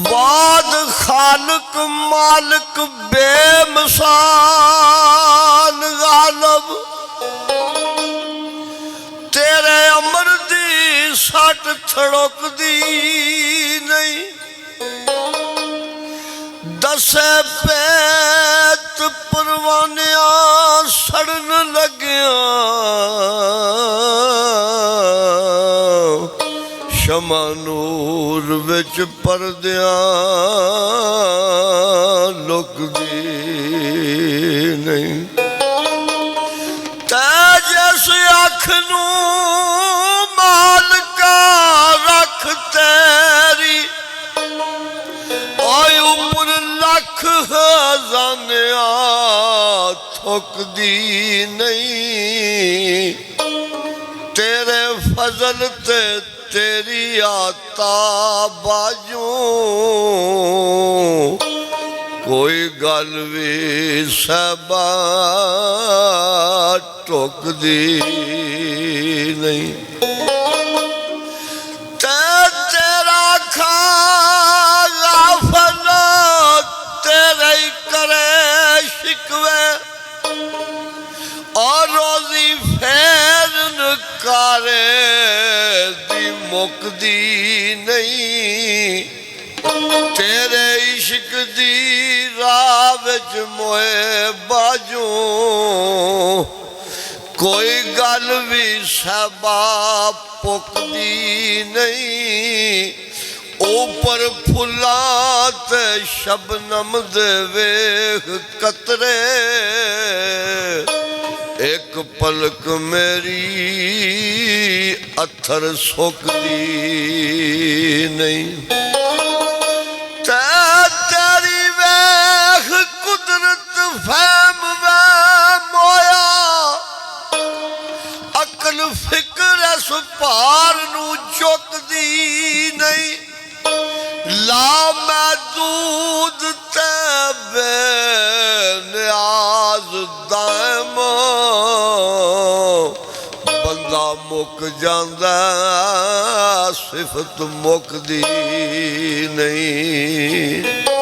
वाद खालक मालिक बेमिसाल गालब तेरे अमर दी सट थड़कदी नहीं दसे पेत परवानिया सड़न लगिया शमा नूर विच परदिया लुकदी नहीं तेजस अख नू मालका रख तेरी आय उपर लख खजानिया थुकदी नहीं तेरे फजल ते तेरी आता बाजू कोई गल भी सबा टुकदी नहीं तेरा खाला फला तेरे ही करे शिकवे और रोजी फेर नकारे दी मुकदी नहीं तेरे इश्क दी राह विच मोए बाजू कोई गल भी सबा पुकदी नहीं ऊपर फुलां ते शबनम दे वेख कतरे एक पलक मेरी अथर सुकदी नहीं तेरी वेख कुदरत फहम वे मोया अकल फिक्र इस पार नू चुकदी नहीं ला महदूद ते बेनियाज दायम बंदा मुक जांदा सिफत मुकदी नहीं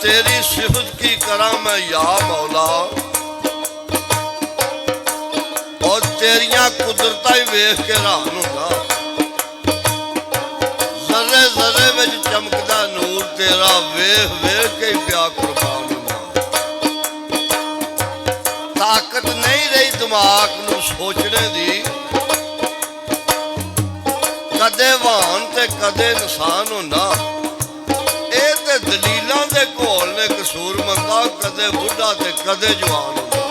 तेरी सिफत की करा मैं या मौला और तेरिया कुदरता ही वेख के हैरान होगा जर्रे जर्रे में चमकदा नूर तेरा वेख वेख के प्या कुर्बान होगा ताकत नहीं रही दिमाग नू सोचने दी कदे वाहन ते कदे नुकसान होना दलीलों के घोल ने कसूर मंदा कदे बुढ़ा ते कदे जवान होगा